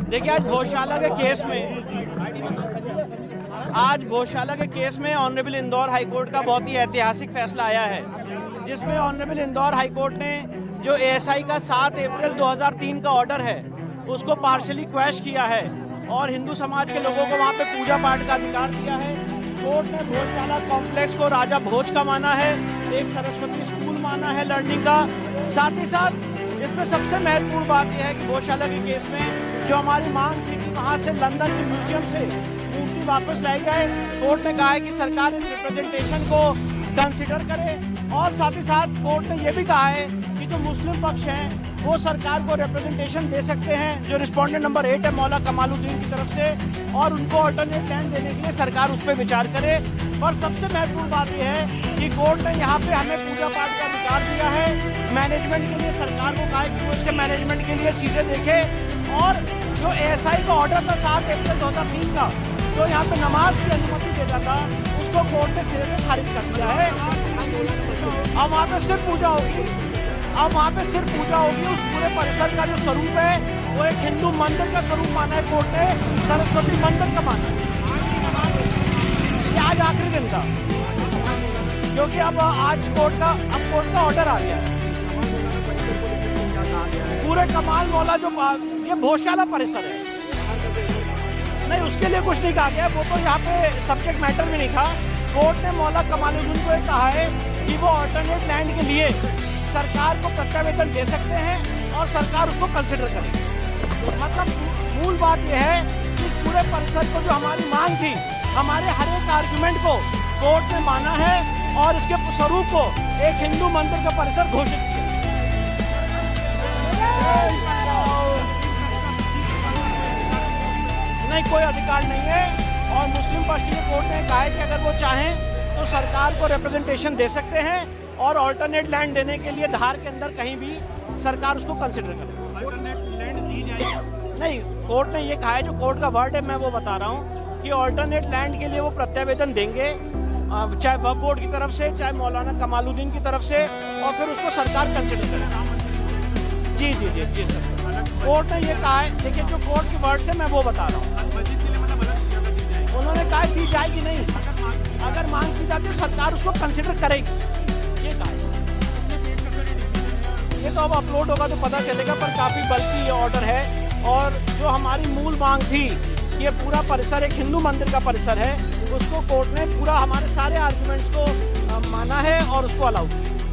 देखिए आज गौशाला के केस में ऑनरेबल इंदौर हाई कोर्ट का बहुत ही ऐतिहासिक फैसला आया है, जिसमें ऑनरेबल इंदौर हाई कोर्ट ने जो एएसआई का 7 अप्रैल 2003 का ऑर्डर है उसको पार्शली क्वैश किया है और हिंदू समाज के लोगों को वहां पे पूजा पाठ का अधिकार दिया है। कोर्ट ने गौशाला कॉम्प्लेक्स को राजा भोज का माना है, एक सरस्वती स्कूल माना है लर्निंग का। साथ ही साथ इसमें सबसे महत्वपूर्ण बात यह है कि गौशाला के केस में जो हमारी मांग थी कि वहाँ से लंदन के म्यूजियम से मूर्ति वापस लाई जाए, कोर्ट ने कहा है कि सरकार इस रिप्रेजेंटेशन को कंसिडर करे। और साथ ही साथ कोर्ट ने यह भी कहा है कि जो मुस्लिम पक्ष हैं वो सरकार को रिप्रेजेंटेशन दे सकते हैं, जो रिस्पोंडेंट नंबर 8 है मौला कमालुद्दीन की तरफ से, और उनको अल्टरनेट लैंड देने के लिए सरकार उस पर विचार करे। और सबसे महत्वपूर्ण बात यह है कि कोर्ट ने यहाँ पे हमें पूजा पाठ का अधिकार दिया है। मैनेजमेंट के लिए सरकार को कहा है कि वो इसके मैनेजमेंट के लिए चीज़ें देखे। और जो एएसआई का ऑर्डर था 7 अप्रैल 2003 का, जो यहाँ पे नमाज की अनुमति देता था, उसको कोर्ट ने सिरे से खारिज कर दिया है। अब वहाँ पे सिर्फ पूजा होगी, उस पूरे परिसर का जो स्वरूप है वो एक हिंदू मंदिर का स्वरूप माना है कोर्ट ने, सरस्वती मंदिर का माना है। आज आखिरी दिन था, क्योंकि अब आज कोर्ट का ऑर्डर आ गया है। पूरे कमाल मौला जो ये गौशाला परिसर है, नहीं उसके लिए कुछ नहीं कहा गया, वो तो यहाँ पे सब्जेक्ट मैटर भी नहीं था। कोर्ट ने मौला कमालुद्दीन को कहा है कि वो अल्टरनेट लैंड के लिए सरकार को प्रत्यावेदन दे सकते हैं और सरकार उसको कंसिडर करेगी। मतलब मूल बात यह है कि पूरे परिसर को जो हमारी मांग थी, हमारे हर एक आर्गुमेंट को कोर्ट ने माना है और इसके स्वरूप को एक हिंदू मंदिर का परिसर घोषित किया। नहीं, कोई अधिकार नहीं है। और मुस्लिम पक्ष की कोर्ट ने कहा है कि अगर वो चाहें तो सरकार को रिप्रेजेंटेशन दे सकते हैं और अल्टरनेट लैंड देने के लिए धार के अंदर कहीं भी सरकार उसको कंसिडर करे। अल्टरनेट लैंड दी जाएगी? नहीं, कोर्ट ने ये कहा है, जो कोर्ट का वर्ड है मैं वो बता रहा हूँ कि अल्टरनेट लैंड के लिए वो प्रत्यावेदन देंगे, चाहे वक्फ बोर्ड की तरफ से, चाहे मौलाना कमालुद्दीन की तरफ से, और फिर उसको सरकार कंसिडर करेगी। जी सर, कोर्ट ने ये कहा है। देखिए, जो कोर्ट के वर्ड से मैं वो बता रहा हूँ, उन्होंने कहा दी जाएगी नहीं, अगर मांग की जाती है तो सरकार उसको कंसिडर करेगी, ये कहा है। ये तो अब अपलोड होगा तो पता चलेगा, पर काफ़ी बल्कि ये ऑर्डर है। और जो हमारी मूल मांग थी कि ये पूरा परिसर एक हिंदू मंदिर का परिसर है, उसको कोर्ट ने पूरा हमारे सारे आर्गुमेंट्स को माना है और उसको अलाउ किया।